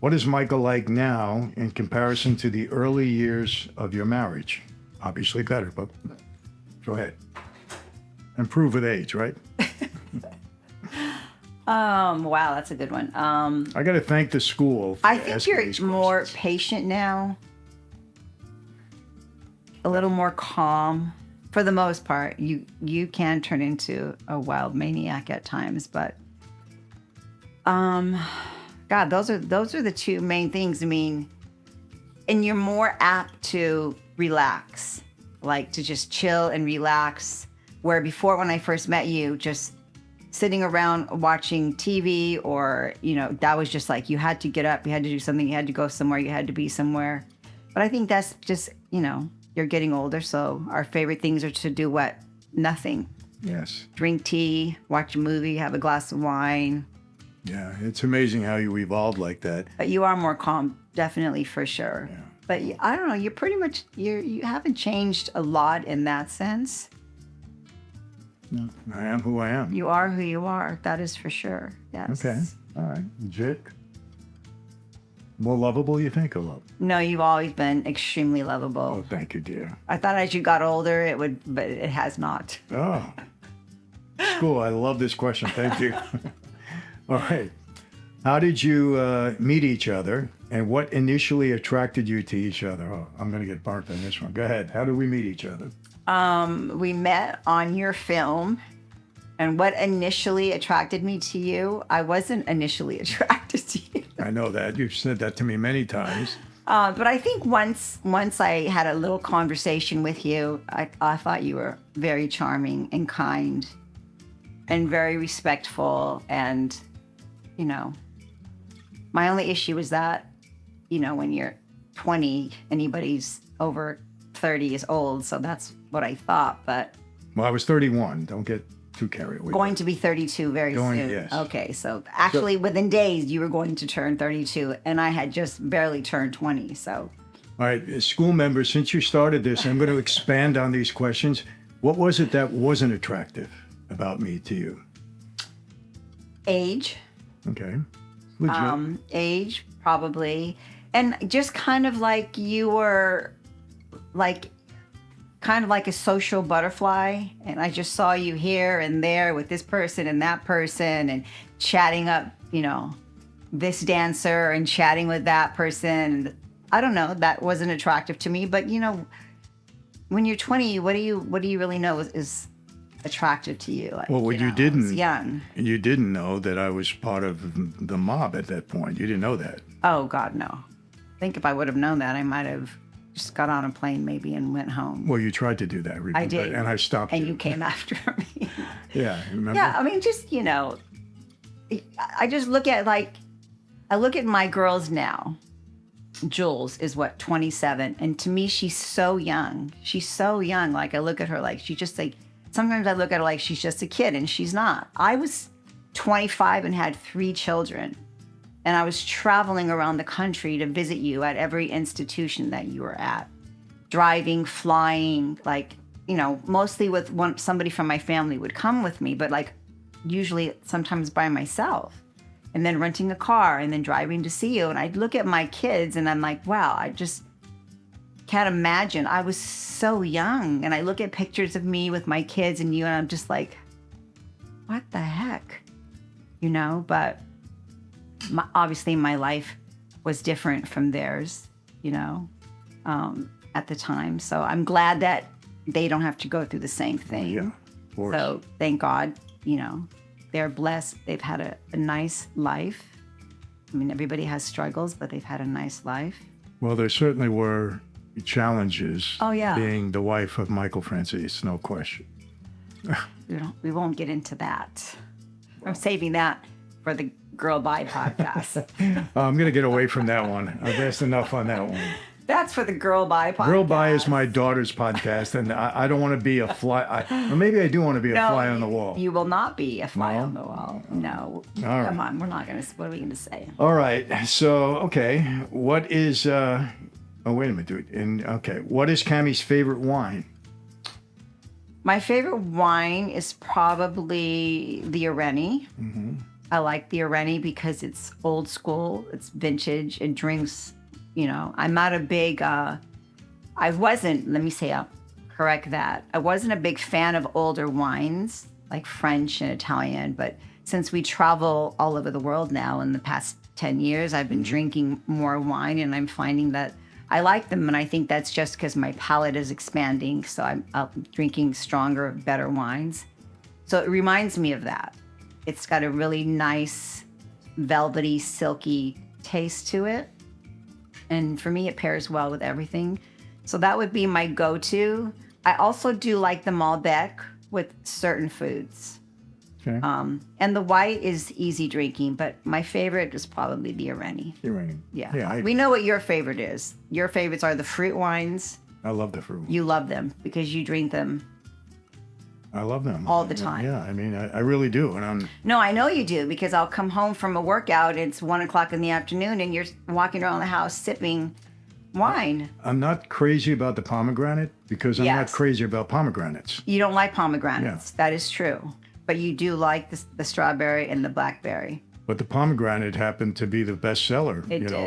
What is Michael like now in comparison to the early years of your marriage? Obviously better, but go ahead. Improve with age, right? Wow, that's a good one. I got to thank the school for I think asking you're these more questions. patient now, a little more calm. For the most part, you can turn into a wild maniac at times, but God, those are the two main things. I mean, and you're more apt to relax, like to just chill and relax. Where before, when I first met you, just sitting around watching TV, or that was just like you had to get up, you had to do something, you had to go somewhere, you had to be somewhere. But I think that's just you're getting older, so our favorite things are to do what? Nothing. Yes. Drink tea, watch a movie, have a glass of wine. Yeah, it's amazing how you evolved like that. But you are more calm, definitely, for sure. Yeah. But I don't know, you're pretty much, you haven't changed a lot in that sense. No, I am who I am. You are who you are, that is for sure. Yes. Okay. All right. Legit. More lovable, you think, or love? No, you've always been extremely lovable. Oh, thank you, dear. I thought as you got older, it would, but it has not. Oh. School, I love this question. Thank you. All right. How did you meet each other, and what initially attracted you to each other? Oh, I'm going to get burnt on this one. Go ahead. How did we meet each other? We met on your film, and what initially attracted me to you, I wasn't initially attracted to you. I know that. You've said that to me many times. But I think once I had a little conversation with you, I thought you were very charming and kind and very respectful. And, my only issue is that, when you're 20, anybody's over 30 is old. So that's what I thought. But Well, I was 31. Don't get too carried away. going to be 32 very soon. Yes. Okay. So actually within days, you were going to turn 32 and I had just barely turned 20. So. All right, school members, since you started this, I'm going to expand on these questions. What was it that wasn't attractive about me to you? Age. Okay. Legit. Age, probably. And just kind of like you were kind of like a social butterfly. And I just saw you here and there with this person and that person and chatting up, this dancer and chatting with that person. I don't know, that wasn't attractive to me. But, when you're 20, what do you really know is attractive to you? Like, Well, you I was didn't. young. You didn't know that I was part of the mob at that point. You didn't know that. Oh, God, no. I think if I would have known that, I might have just got on a plane maybe and went home. Well, you tried to do that. Remember? I did. And I stopped and you. you came after me. Yeah, remember? Yeah, I mean, just, I just look at I look at my girls now. Jules is 27. And to me, she's so young. She's so young. Like, I look at her like, she's just like, sometimes I look at her like she's just a kid, and she's not. I was 25 and had 3 children. And I was traveling around the country to visit you at every institution that you were at. Driving, flying, mostly with somebody from my family would come with me, but usually sometimes by myself. And then renting a car and then driving to see you. And I'd look at my kids and I'm like, wow, I just can't imagine. I was so young. And I look at pictures of me with my kids and you, and I'm just like, what the heck? But obviously my life was different from theirs, at the time. So I'm glad that they don't have to go through the same thing. Yeah, of course. So thank God, they're blessed. They've had a nice life. I mean, everybody has struggles, but they've had a nice life. Well, there certainly were challenges. Oh, yeah. Being the wife of Michael Franzese, no question. We won't get into that. I'm saving that for the Girl Bye podcast. I'm going to get away from that one. I've asked enough on that one. That's for the Girl Bye podcast. Girl Bye is my daughter's podcast, and I don't want to be a fly. Or maybe I do want to be a fly on the wall. You will not be a fly No? on the wall. No. All right. Come on, we're not going to. What are we going to say? All right. So, okay. What is... oh, wait a minute, dude. What is Cammy's favorite wine? My favorite wine is probably the Areni. I like the Areni because it's old school, it's vintage, it drinks, I'm not a big, I wasn't, let me say, correct that. I wasn't a big fan of older wines like French and Italian, but since we travel all over the world now in the past 10 years, I've been drinking more wine and I'm finding that I like them. And I think that's just because my palate is expanding. So I'm drinking stronger, better wines. So it reminds me of that. It's got a really nice, velvety, silky taste to it. And for me, it pairs well with everything. So that would be my go-to. I also do like the Malbec with certain foods. Okay. And the white is easy drinking, but my favorite is probably the Areni. Yeah. We know what your favorite is. Your favorites are the fruit wines. I love the fruit. You love them because you drink them. I love them all the time. Yeah, I mean, I really do. And No, I know you do because I'll come home from a workout. It's 1:00 in the afternoon, and you're walking around the house sipping wine. I'm not crazy about the pomegranate because I'm not crazy about pomegranates. You don't like pomegranates. That is true. But you do like the strawberry and the blackberry. But the pomegranate happened to be the best seller,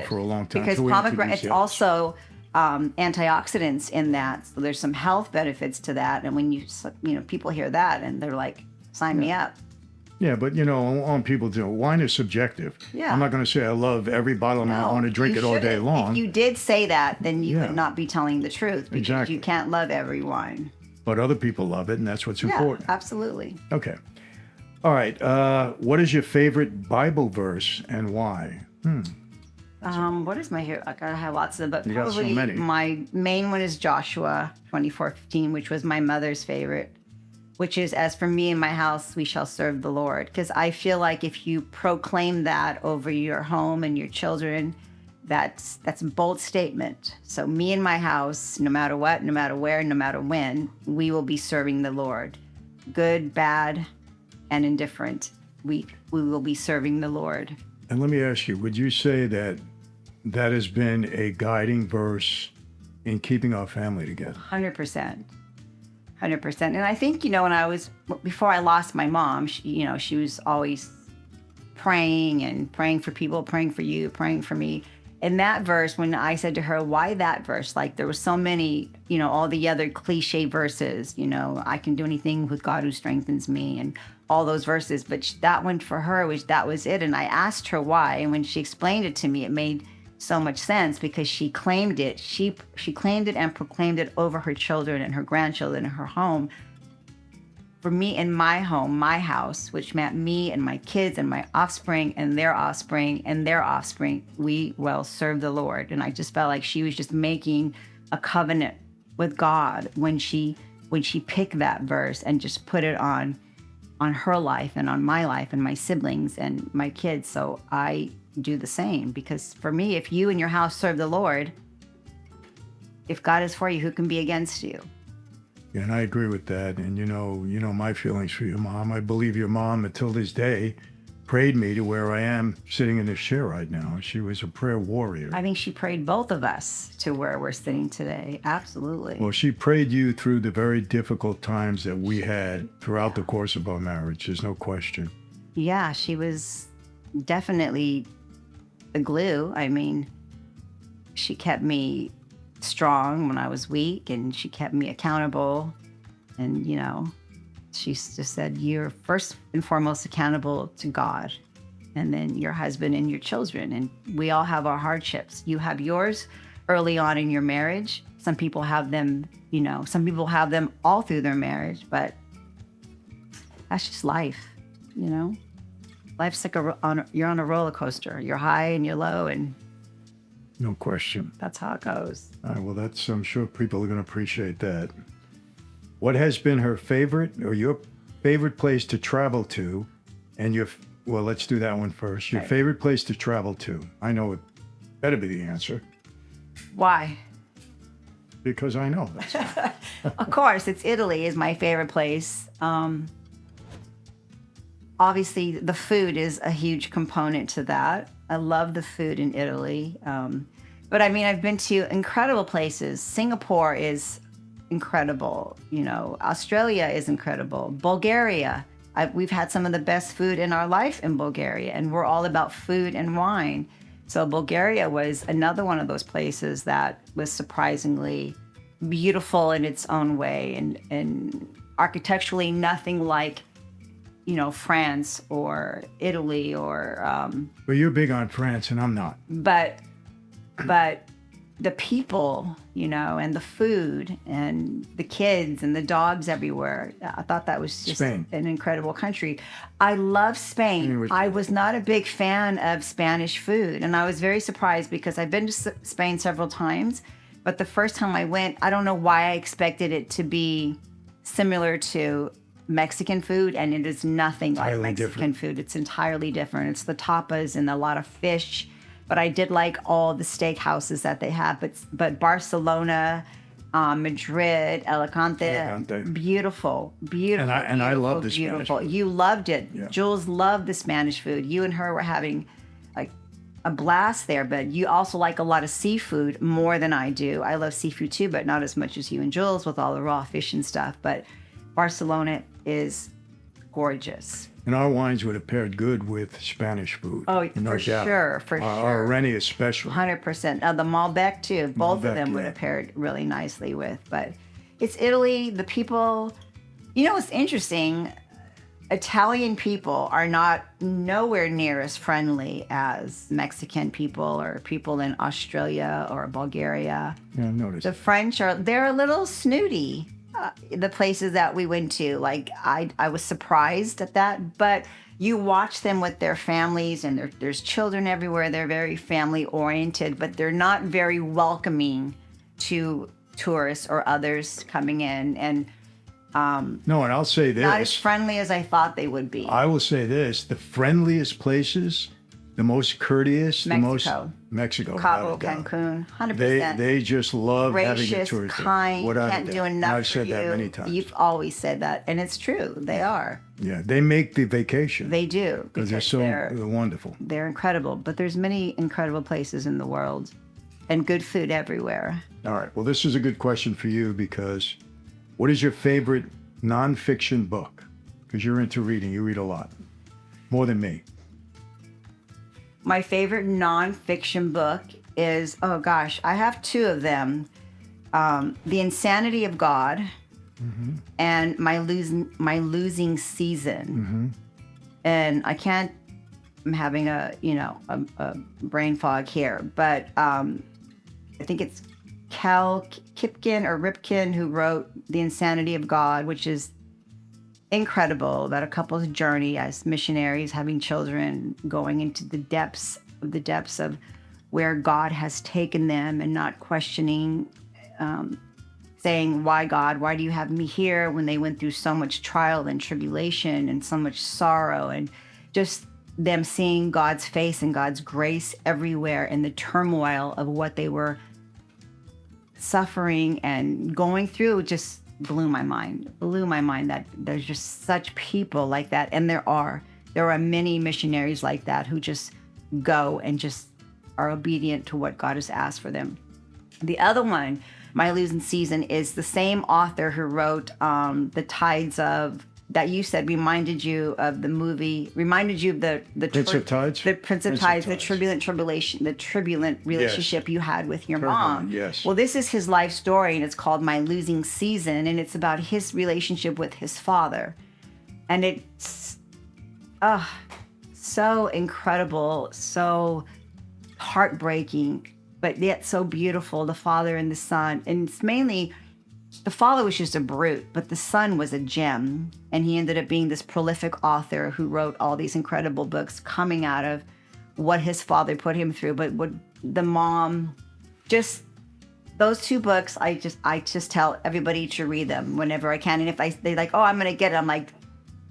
for a long time. Because pomegranate, it's also antioxidants in that. So there's some health benefits to that. And when people hear that and they're like, sign me up. Yeah, but on people wine is subjective. Yeah. I'm not going to say I love every bottle and I want to drink it all day long. If you did say that, then you would not be telling the truth because Exactly. you can't love every wine. But other people love it, and that's what's important. Yeah, absolutely. Okay. All right. What is your favorite Bible verse and why? What is my here? I have lots of them, but You got so probably many. my main one is Joshua 24:15, which was my mother's favorite, which is, as for me and my house, we shall serve the Lord. Because I feel like if you proclaim that over your home and your children, that's a bold statement. So me and my house, no matter what, no matter where, no matter when, we will be serving the Lord. Good, bad, and indifferent. We will be serving the Lord. And let me ask you, would you say that has been a guiding verse in keeping our family together? 100%. 100%. And I think, before I lost my mom, she was always praying for people, praying for you, praying for me. And that verse, when I said to her, why that verse? Like there were so many, all the other cliche verses, I can do anything with God who strengthens me and all those verses. But that one for her that was it. And I asked her why. And when she explained it to me, it made so much sense because she claimed it. She claimed it and proclaimed it over her children and her grandchildren in her home. For me in my home, my house, which meant me and my kids and my offspring and their offspring and their offspring, we will serve the Lord. And I just felt like she was just making a covenant with God when she picked that verse and just put it on her life and on my life and my siblings and my kids. So I do the same because for me, if you and your house serve the Lord, if God is for you, who can be against you? Yeah, and I agree with that. And you know my feelings for your mom. I believe your mom, until this day, prayed me to where I am sitting in this chair right now. She was a prayer warrior. I think she prayed both of us to where we're sitting today. Absolutely. Well, she prayed you through the very difficult times that we had throughout the course of our marriage. There's no question. Yeah, she was definitely the glue. I mean, she kept me strong when I was weak and she kept me accountable. And, she just said, you're first and foremost accountable to God and then your husband and your children. And we all have our hardships. You have yours early on in your marriage. Some people have them, some people have them all through their marriage, but that's just life, Life's like you're on a roller coaster. You're high and you're low, and no question. That's how it goes. All right, well, I'm sure people are going to appreciate that. What has been her favorite or your favorite place to travel to? And well, let's do that one first. Your favorite place to travel to? I know it better be the answer. Why? Because I know. Of course, it's Italy is my favorite place. Obviously, the food is a huge component to that. I love the food in Italy. But I mean, I've been to incredible places. Singapore is incredible. Australia is incredible. Bulgaria, We've had some of the best food in our life in Bulgaria, and we're all about food and wine. So Bulgaria was another one of those places that was surprisingly beautiful in its own way, and architecturally nothing like, France or Italy or. But you're big on France, and I'm not. But the people, and the food and the kids and the dogs everywhere. I thought that was just Spain. an incredible country. I love Spain. I was not a big fan of Spanish food, and I was very surprised because I've been to Spain several times, but the first time I went, I don't know why I expected it to be similar to Mexican food, and it is nothing like Entirely Mexican different. food. It's entirely different. It's the tapas and a lot of fish. But I did like all the steakhouses that they have. But Barcelona, Madrid, Alicante, beautiful. And I love the Spanish beautiful. food. You loved it. Yeah. Jules loved the Spanish food. You and her were having like a blast there. But you also like a lot of seafood more than I do. I love seafood too, but not as much as you and Jules with all the raw fish and stuff. But Barcelona is gorgeous. And our wines would have paired good with Spanish food. Oh, no for doubt. sure, for Our sure. Rennie especially. 100%. The Malbec too. Both of Malbec, them would yeah. have paired really nicely with. But it's Italy. The people. It's interesting. Italian people are not nowhere near as friendly as Mexican people or people in Australia or Bulgaria. Yeah, I've noticed. The French they're a little snooty. The places that we went to, like I was surprised at that, but you watch them with their families and there's children everywhere. They're very family oriented, but they're not very welcoming to tourists or others coming in, and No, and I'll say this. not as friendly as I thought they would be. I will say this. The friendliest places, the most courteous, Mexico. Cabo, without a doubt. Cancun, 100%. They just love having a Gracious, tourist there, kind, without a can't doubt. do And enough I've said for that you. many times. You've always said that, and it's true. They are. Yeah, they make the vacation They do because they're so wonderful. they're incredible. But there's many incredible places in the world, and good food everywhere. All right. Well, this is a good question for you because what is your favorite nonfiction book? Because you're into reading. You read a lot. More than me. My favorite nonfiction book is, oh gosh, I have two of them. The Insanity of God and My Losing Season. And I can't, I'm having a brain fog here, but I think it's Cal Kipken or Ripken who wrote The Insanity of God, which is incredible, about a couple's journey as missionaries, having children, going into the depths of where God has taken them and not questioning, saying, why God, why do you have me here, when they went through so much trial and tribulation and so much sorrow, and just them seeing God's face and God's grace everywhere in the turmoil of what they were suffering and going through. Just blew my mind that there's just such people like that. And there are many missionaries like that who just go and just are obedient to what God has asked for them. The other one, My Losing Season, is the same author who wrote The Tides of, that you said reminded you of the movie, reminded you of the Prince of Tides? The Prince of Tides, the turbulent relationship you had with your mom. Yes. Well, this is his life story, and it's called My Losing Season, and it's about his relationship with his father. And it's so incredible, so heartbreaking, but yet so beautiful, the father and the son. And it's mainly, the father was just a brute, but the son was a gem. And he ended up being this prolific author who wrote all these incredible books coming out of what his father put him through. But what the mom, just those two books, I just tell everybody to read them whenever I can. And if they like, oh, I'm going to get it, I'm like,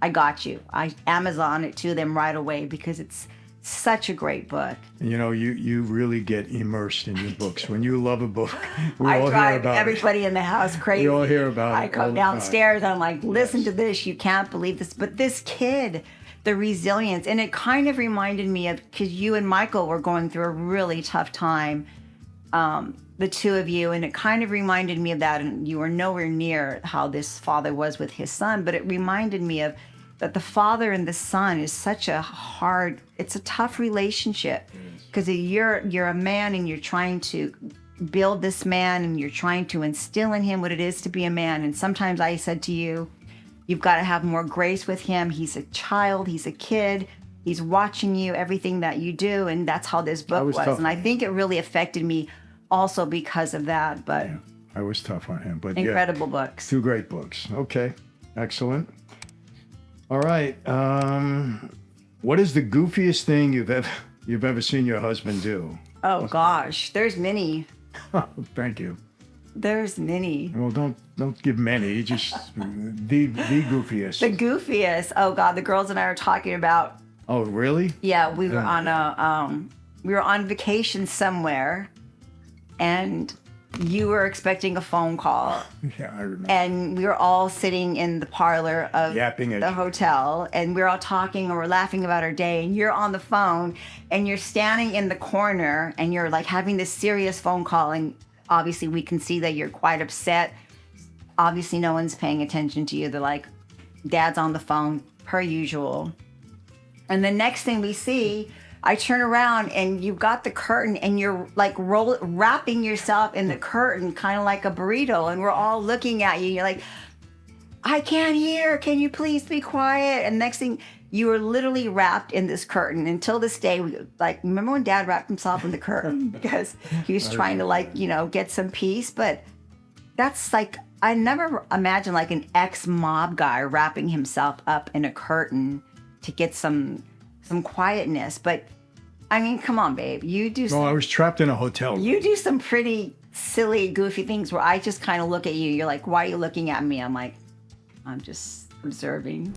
I got you. I Amazon it to them right away because it's such a great book. You really get immersed in your books. When you love a book, we I all hear drive about everybody in the house crazy. We all hear about I it. come all the downstairs, I'm like, listen to this. You can't believe this. But this kid, the resilience, and it kind of reminded me of, because you and Michael were going through a really tough time, the two of you, and it kind of reminded me of that. And you were nowhere near how this father was with his son, but it reminded me of But the father and the son is such a it's a tough relationship because you're a man and you're trying to build this man and you're trying to instill in him what it is to be a man. And sometimes I said to you, you've got to have more grace with him. He's a child. He's a kid. He's watching you, everything that you do. And that's how this book was. tough. And I think it really affected me also because of that. But Yeah, I was tough on him. But incredible books. 2 great books. Okay, excellent. All right. What is the goofiest thing you've ever seen your husband do? Oh, gosh. There's many. Thank you. There's many. Well, don't give many. Just the goofiest. The goofiest. Oh, God. The girls and I were talking about. Oh, really? Yeah, we were on vacation somewhere, and you were expecting a phone call, Yeah, I remember. and we were all sitting in the parlor of Yapping at the you. hotel, and we were all talking and we're laughing about our day, and you're on the phone, and you're standing in the corner, and you're like having this serious phone call, and obviously we can see that you're quite upset. Obviously, no one's paying attention to you. They're like, Dad's on the phone, per usual. And the next thing we see, I turn around and you've got the curtain and you're like wrapping yourself in the curtain, kind of like a burrito. And we're all looking at you. You're like, I can't hear. Can you please be quiet? And next thing, you were literally wrapped in this curtain. Until this day, remember when Dad wrapped himself in the curtain because he was trying to get some peace. But that's like, I never imagined like an ex-mob guy wrapping himself up in a curtain to get some quietness. But I mean, come on, babe. No, I was trapped in a hotel. You do some pretty silly, goofy things where I just kind of look at you. You're like, why are you looking at me? I'm like, I'm just observing.